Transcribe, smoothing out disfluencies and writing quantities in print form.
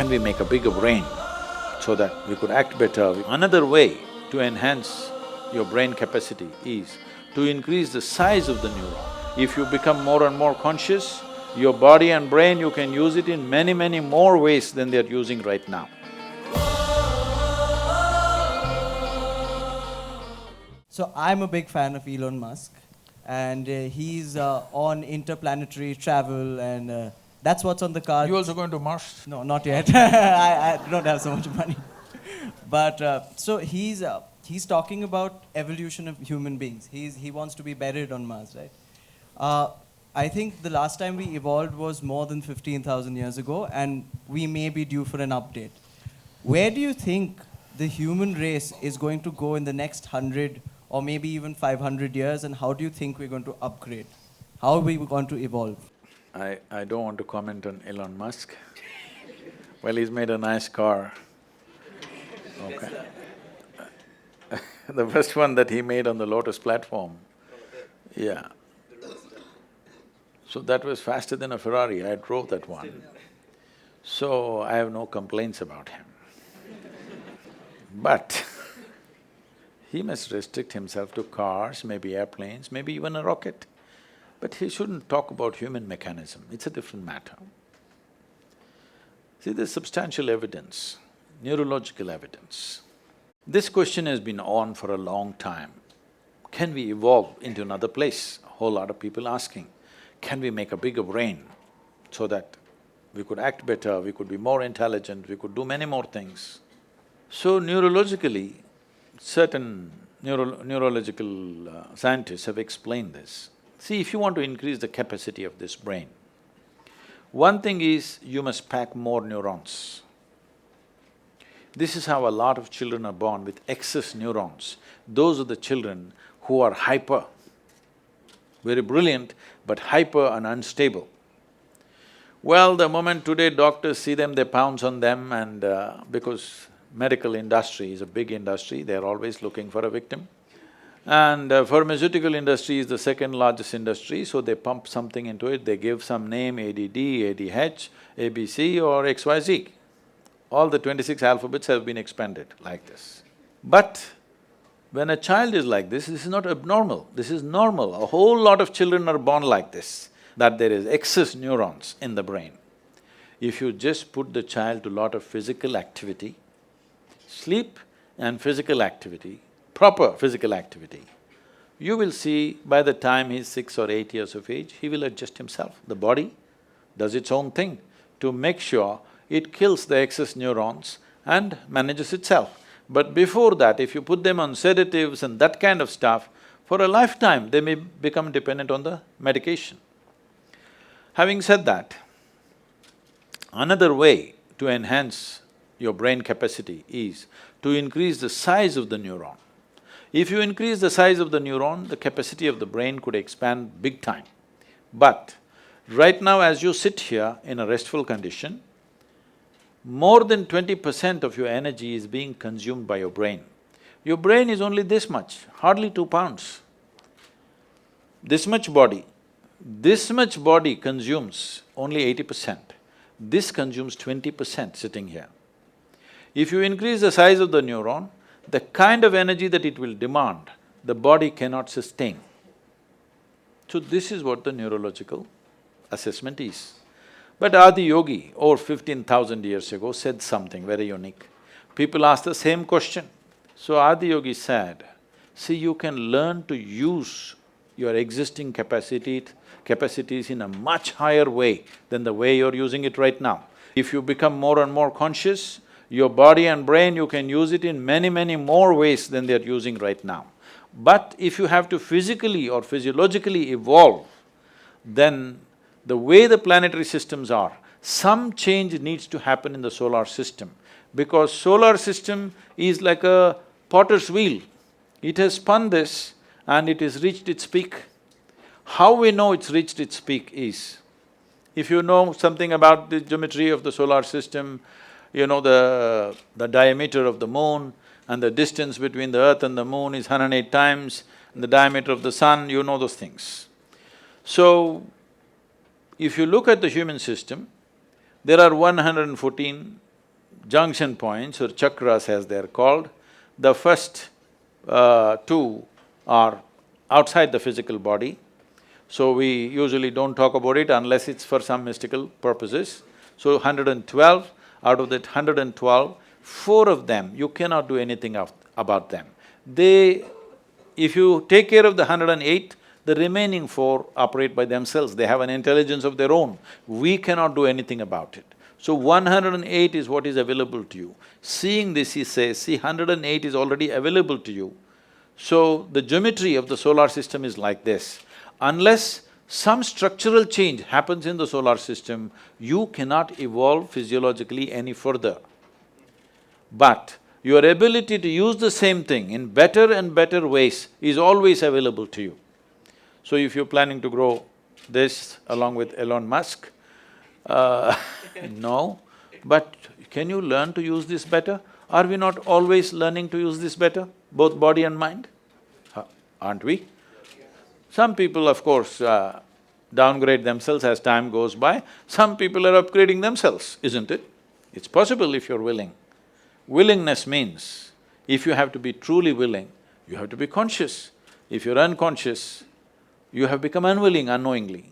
can we make a bigger brain so that we could act better? Another way to enhance your brain capacity is to increase the size of the neuron. If you become more and more conscious, your body and brain, you can use it in many, many more ways than they're using right now. So I'm a big fan of Elon Musk, and he's on interplanetary travel, and that's what's on the cards. You also going to Mars? No, not yet. I don't have so much money. But so he's talking about evolution of human beings. He wants to be buried on Mars, right? I think the last time we evolved was more than 15,000 years ago, and we may be due for an update. Where do you think the human race is going to go in the next 100 or maybe even 500 years, and how do you think we're going to upgrade? How are we going to evolve? I don't want to comment on Elon Musk. Well, he's made a nice car. Okay. The first one that he made on the Lotus platform, yeah. So that was faster than a Ferrari, I drove that one. So I have no complaints about him. But he must restrict himself to cars, maybe airplanes, maybe even a rocket. But he shouldn't talk about human mechanism, it's a different matter. See, there's substantial evidence, neurological evidence. This question has been on for a long time. Can we evolve into another place? A whole lot of people asking. Can we make a bigger brain so that we could act better, we could be more intelligent, we could do many more things? So neurologically, certain neurological scientists have explained this. See, if you want to increase the capacity of this brain, one thing is you must pack more neurons. This is how a lot of children are born with excess neurons. Those are the children who are hyper, very brilliant, but hyper and unstable. Well, the moment today doctors see them, they pounce on them, and because medical industry is a big industry, they're always looking for a victim. And pharmaceutical industry is the second largest industry, so they pump something into it, they give some name, ADD, ADH, ABC or XYZ. All the 26 alphabets have been expanded like this. But when a child is like this is not abnormal, this is normal. A whole lot of children are born like this, that there is excess neurons in the brain. If you just put the child to a lot of physical activity, sleep and physical activity, proper physical activity, you will see by the time he's 6 or 8 years of age, he will adjust himself. The body does its own thing to make sure it kills the excess neurons and manages itself. But before that, if you put them on sedatives and that kind of stuff, for a lifetime they may become dependent on the medication. Having said that, another way to enhance your brain capacity is to increase the size of the neuron. If you increase the size of the neuron, the capacity of the brain could expand big time. But right now as you sit here in a restful condition, more than 20% of your energy is being consumed by your brain. Your brain is only this much, hardly 2 pounds. This much body consumes only 80%. This consumes 20% sitting here. If you increase the size of the neuron, the kind of energy that it will demand, the body cannot sustain. So this is what the neurological assessment is. But Adi Yogi, over 15,000 years ago, said something very unique. People asked the same question. So Adi Yogi said, see, you can learn to use your existing capacities in a much higher way than the way you're using it right now. If you become more and more conscious, your body and brain, you can use it in many, many more ways than they're using right now. But if you have to physically or physiologically evolve, then the way the planetary systems are, some change needs to happen in the solar system, because solar system is like a potter's wheel. It has spun this and it has reached its peak. How we know it's reached its peak is, if you know something about the geometry of the solar system, you know the diameter of the moon and the distance between the earth and the moon is 108 times, and the diameter of the sun, you know those things. So, if you look at the human system, there are 114 junction points or chakras as they're called. The first two are outside the physical body, so we usually don't talk about it unless it's for some mystical purposes. So 112, out of that 112, 4 of them, you cannot do anything about them. If you take care of the 108, the remaining 4 operate by themselves, they have an intelligence of their own. We cannot do anything about it. So 108 is what is available to you. Seeing this, he says, see, 108 is already available to you. So the geometry of the solar system is like this. Unless some structural change happens in the solar system, you cannot evolve physiologically any further. But your ability to use the same thing in better and better ways is always available to you. So if you're planning to grow this along with Elon Musk, no, but can you learn to use this better? Are we not always learning to use this better, both body and mind? Aren't we? Some people, of course, downgrade themselves as time goes by. Some people are upgrading themselves, isn't it? It's possible if you're willing. Willingness means, if you have to be truly willing, you have to be conscious. If you're unconscious, you have become unwilling unknowingly.